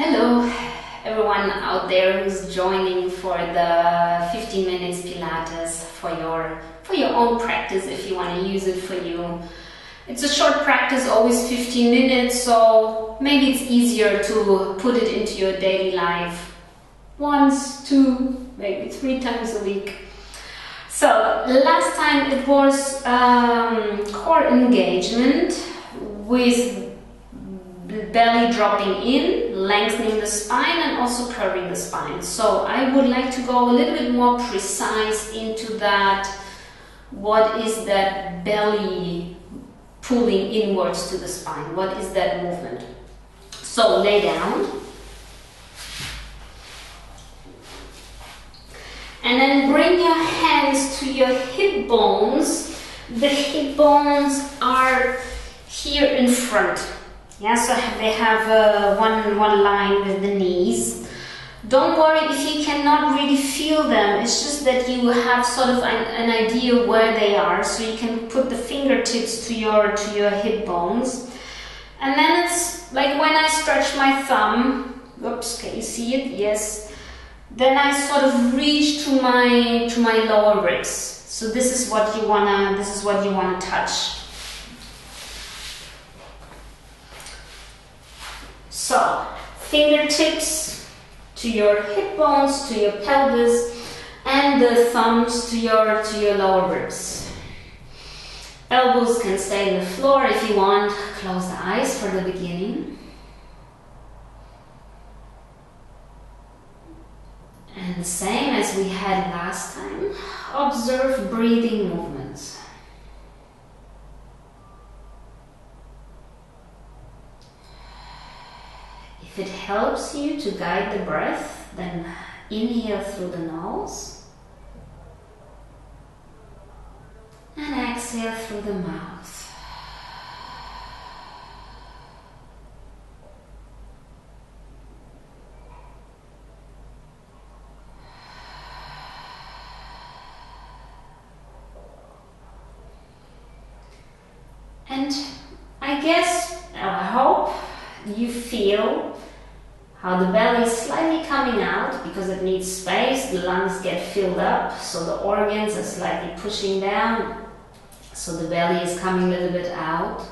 Hello everyone out there who's joining for the 15 minutes Pilates for your own practice if you want to use it for you. It's a short practice, always 15 minutes, so maybe it's easier to put it into your daily life once, two, maybe 3 times a week. So last time it was core engagement with the belly dropping in, lengthening the spine and also curving the spine. So I would like to go a little bit more precise into that. What is that belly pulling inwards to the spine? What is that movement? So lay down. And then bring your hands to your hip bones. The hip bones are here in front. Yeah, so they have one line with the knees. Don't worry if you cannot really feel them. It's just that you have sort of an idea where they are. So you can put the fingertips to your hip bones. And then it's like when I stretch my thumb. Oops, can you see it? Yes. Then I sort of reach to my lower ribs. So this is what you wanna touch. So fingertips to your hip bones, to your pelvis, and the thumbs to your lower ribs. Elbows can stay on the floor if you want. Close the eyes for the beginning. And the same as we had last time, observe breathing movements. If it helps you to guide the breath, then inhale through the nose and exhale through the mouth. And I hope you feel how the belly is slightly coming out because it needs space. The lungs get filled up, so the organs are slightly pushing down, so the belly is coming a little bit out.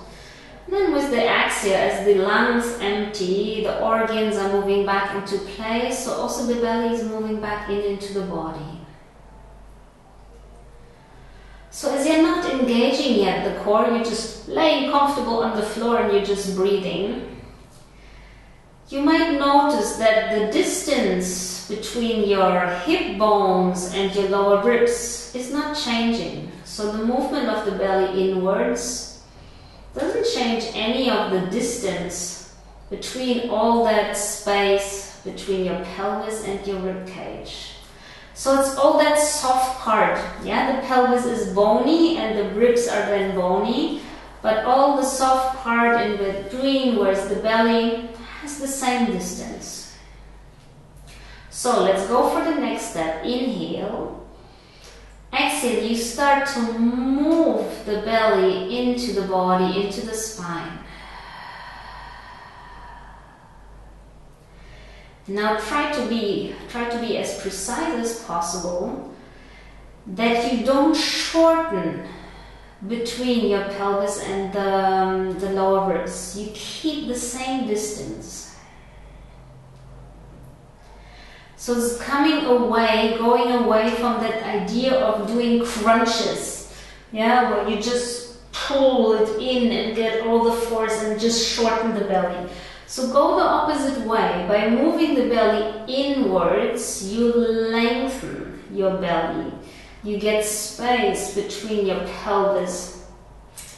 And then with the exhale, as the lungs empty, the organs are moving back into place, so also the belly is moving back into the body. So as you're not engaging yet the core, you're just laying comfortable on the floor and you're just breathing. You might notice that the distance between your hip bones and your lower ribs is not changing. So the movement of the belly inwards doesn't change any of the distance between all that space between your pelvis and your rib cage. So it's all that soft part. Yeah, the pelvis is bony and the ribs are then bony, but all the soft part in between, whereas the belly has the same distance. So let's go for the next step. Inhale. Exhale, you start to move the belly into the body, into the spine. Now try to be as precise as possible, that you don't shorten between your pelvis and the lower ribs. You keep the same distance. So it's going away from that idea of doing crunches, yeah, where you just pull it in and get all the force and just shorten the belly. So go the opposite way. By moving the belly inwards, you lengthen your belly. You get space between your pelvis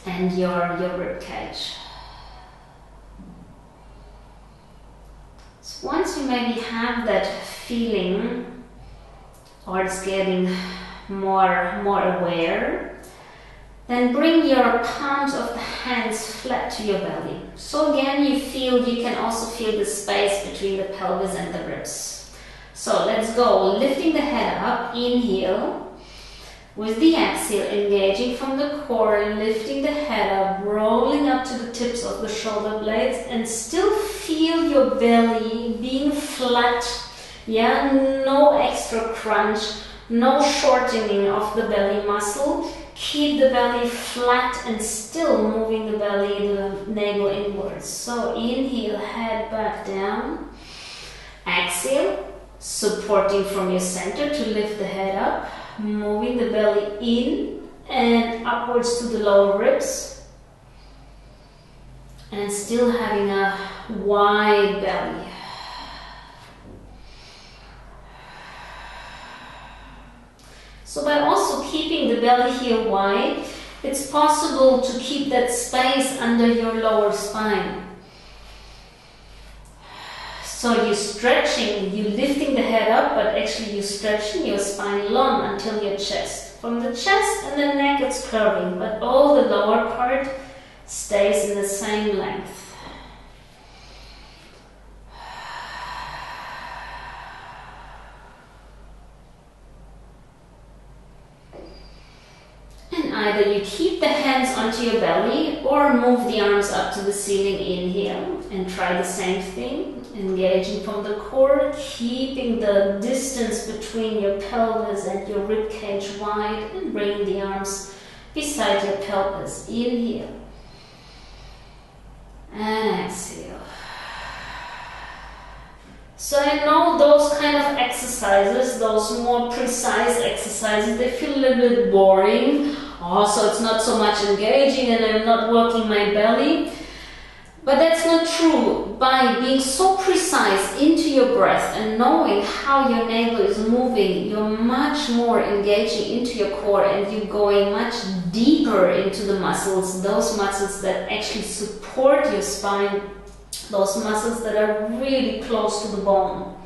and your rib cage. So once you maybe have that feeling, or it's getting more aware, then bring your palms of the hands flat to your belly. So again, you can also feel the space between the pelvis and the ribs. So let's go, lifting the head up, inhale. With the exhale, engaging from the core, lifting the head up, rolling up to the tips of the shoulder blades, and still feel your belly being flat. Yeah, no extra crunch, no shortening of the belly muscle. Keep the belly flat and still moving the belly, the navel inwards. So inhale, head back down. Exhale, supporting from your center to lift the head up. Moving the belly in and upwards to the lower ribs, and still having a wide belly. So by also keeping the belly here wide, it's possible to keep that space under your lower spine. So you're stretching, you're lifting the head up, but actually you're stretching your spine long until your chest. From the chest and the neck it's curving, but all the lower part stays in the same length. And either you keep the hands onto your belly or move the arms up to the ceiling. Inhale and try the same thing. Engaging from the core, keeping the distance between your pelvis and your rib cage wide, and bring the arms beside your pelvis. Inhale and exhale. So I know those kind of exercises, those more precise exercises, they feel a little bit boring. Also, it's not so much engaging and I'm not working my belly. But that's not true. By being so precise into your breath and knowing how your navel is moving, you're much more engaging into your core and you're going much deeper into the muscles, those muscles that actually support your spine, those muscles that are really close to the bone.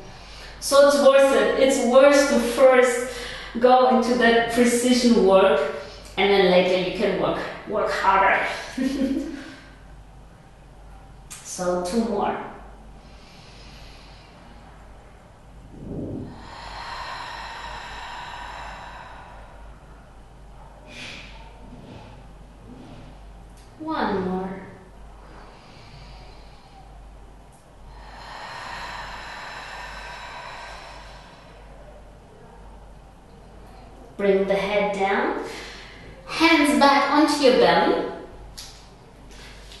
So it's worth it. It's worth to first go into that precision work, and then later you can work harder. So 2 more. One more. Bring the head down, hands back onto your belly.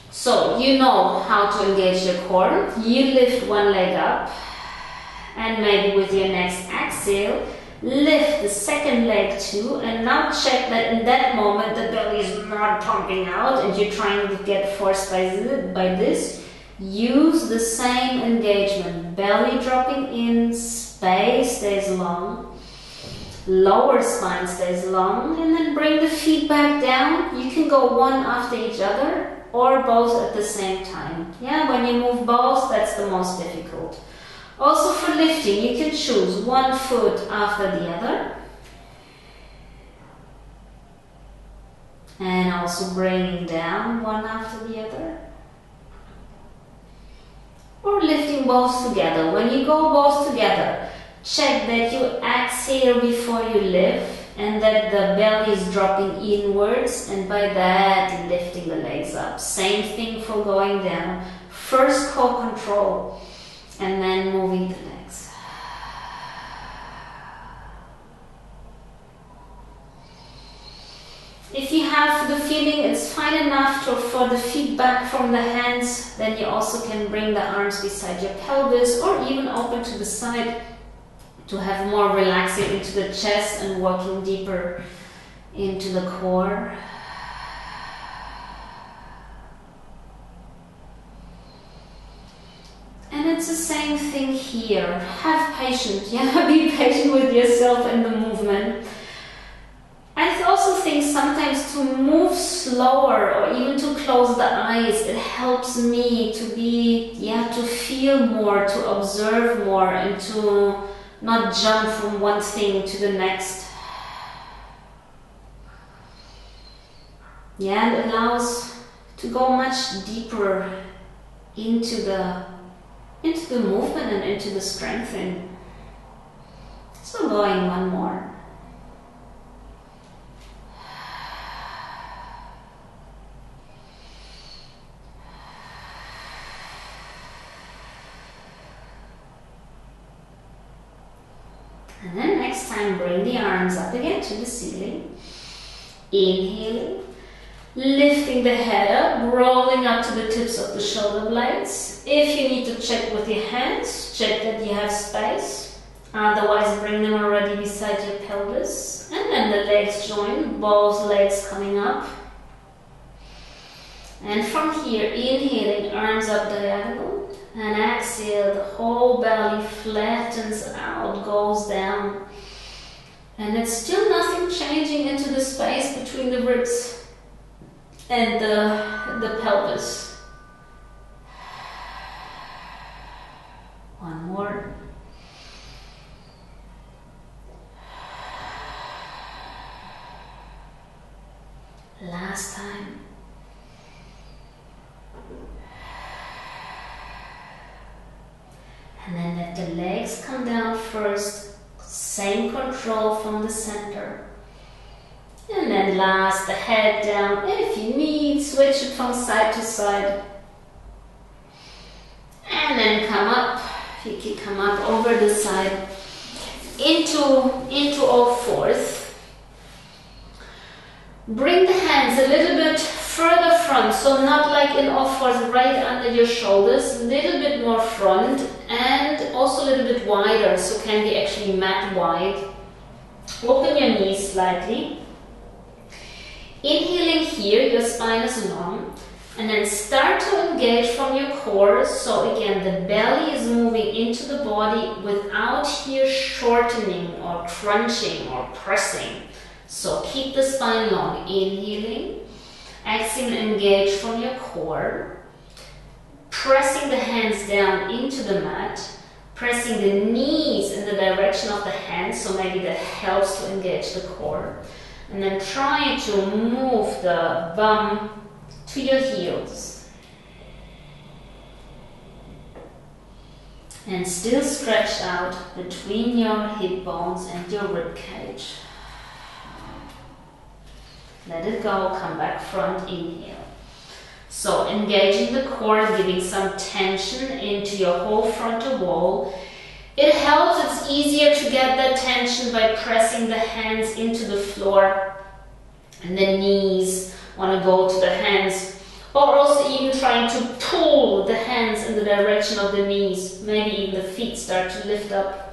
So you know how to engage your core. You lift one leg up, and maybe with your next exhale, lift the second leg too, and now check that in that moment the belly is not pumping out and you're trying to get force by this. Use the same engagement. Belly dropping in, space stays long, lower spine stays long, and then bring the feet back down. You can go one after each other or both at the same time. Yeah, when you move both, that's the most difficult. Also for lifting, you can choose one foot after the other. And also bringing down one after the other. Or lifting both together. When you go both together, check that you exhale before you lift and that the belly is dropping inwards, and by that lifting the legs up. Same thing for going down. First core control and then moving the legs. If you have the feeling it's fine enough for the feedback from the hands, then you also can bring the arms beside your pelvis or even open to the side to have more relaxing into the chest and working deeper into the core. And it's the same thing here. Have patience, yeah, be patient with yourself and the movement. I also think sometimes to move slower or even to close the eyes, it helps me to to feel more, to observe more, and to not jump from one thing to the next. Yeah, it allows to go much deeper into the movement and into the strengthening. So going one more. And then next time, bring the arms up again to the ceiling. Inhaling, lifting the head up, rolling up to the tips of the shoulder blades. If you need to check with your hands, check that you have space. Otherwise, bring them already beside your pelvis. And then the legs join, both legs coming up. And from here, inhaling, arms up diagonal. And exhale, the whole belly flattens out, goes down. And it's still nothing changing into the space between the ribs and the pelvis. One more. Last time. And then let the legs come down first. Same control from the center. And then last, the head down. And if you need, switch it from side to side. And then come up. If you can come up over the side into all fours. Bring the hands a little bit further front, so not like in all fours right under your shoulders, a little bit more front and also a little bit wider, so can be actually mat wide. Open your knees slightly. Inhaling here, your spine is long, and then start to engage from your core, so again the belly is moving into the body without here shortening or crunching or pressing. So keep the spine long. Inhaling. Exhale, engage from your core. Pressing the hands down into the mat. Pressing the knees in the direction of the hands, so maybe that helps to engage the core. And then try to move the bum to your heels. And still stretched out between your hip bones and your rib cage. Let it go, come back front, inhale. So engaging the core, giving some tension into your whole frontal wall. It helps, it's easier to get that tension by pressing the hands into the floor. And the knees want to go to the hands. Or also even trying to pull the hands in the direction of the knees. Maybe even the feet start to lift up.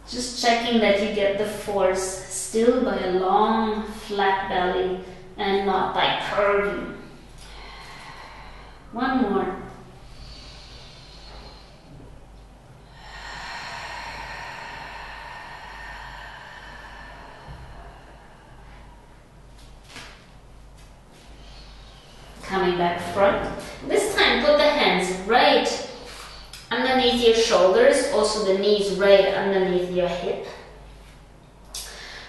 Just checking that you get the force still by a long, flat belly and not by curving. One more. Coming back front. This time put the hands right underneath your shoulders, also the knees right underneath your hip.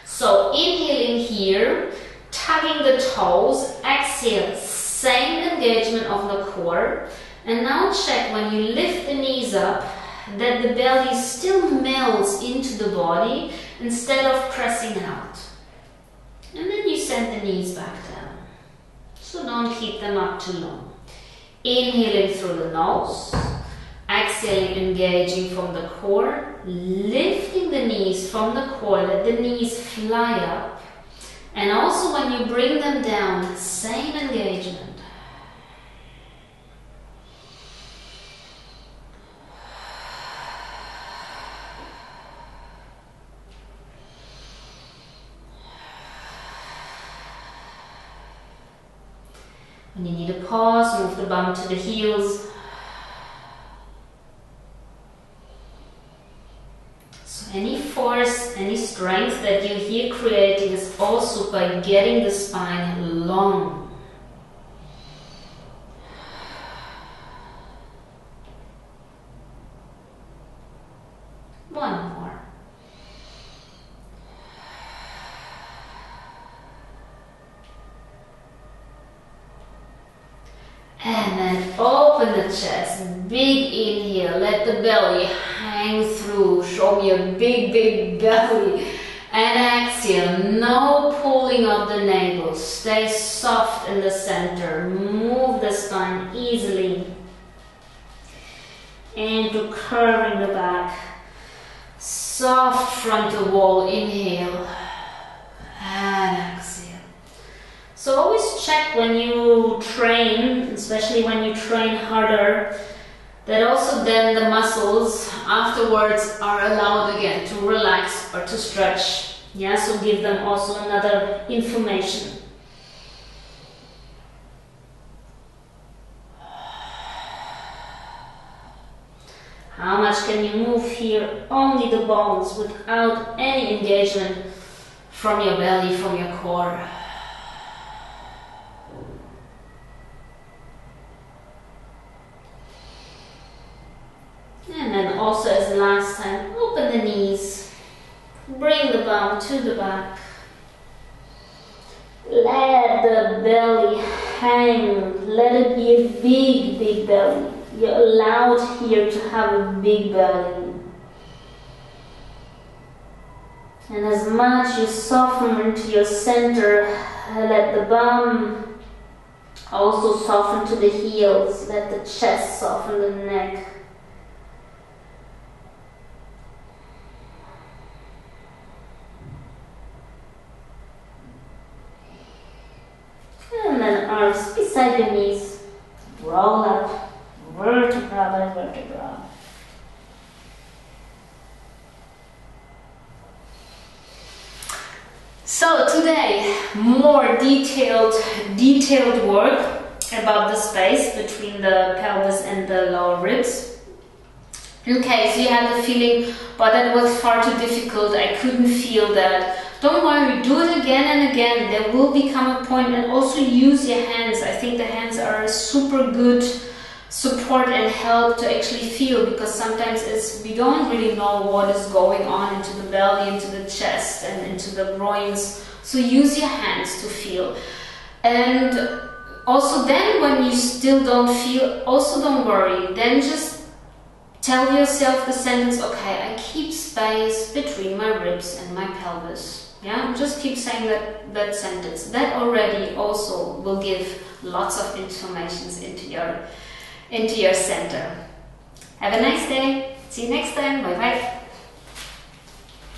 So inhaling here, tugging the toes, exhale, same engagement of the core. And now check when you lift the knees up that the belly still melts into the body instead of pressing out. And then you send the knees back down. So don't keep them up too long. Inhaling through the nose. Exhaling, engaging from the core, lifting the knees from the core, let the knees fly up. And also when you bring them down, same engagement. When you need a pause, move the bum to the heels. Any force, any strength that you're here creating is also by getting the spine long. One more. And then open the chest, big inhale, let the belly hang through, show me a big, big belly. And exhale, no pulling of the navel, stay soft in the center, move the spine easily into curving the back. Soft frontal wall, inhale and exhale. So always check when you train, especially when you train harder, that also then the muscles afterwards are allowed again to relax or to stretch. Yeah, so give them also another information. How much can you move here? Only the bones without any engagement from your belly, from your core. And then also as the last time, open the knees. Bring the bum to the back. Let the belly hang. Let it be a big, big belly. You're allowed here to have a big belly. And as much you soften into your center, let the bum also soften to the heels. Let the chest soften the neck. And then arms beside your knees. Roll up, vertebra by vertebra. So today, more detailed work about the space between the pelvis and the lower ribs. Okay, so you had the feeling, but that was far too difficult, I couldn't feel that. Don't worry, do it again and again. There will become a point, and also use your hands. I think the hands are a super good support and help to actually feel, because sometimes we don't really know what is going on into the belly, into the chest and into the groins. So use your hands to feel. And also then when you still don't feel, also don't worry. Then just tell yourself the sentence, okay, I keep space between my ribs and my pelvis. Yeah, just keep saying that sentence. That already also will give lots of informations into your center. Have a nice day. See you next time. Bye bye.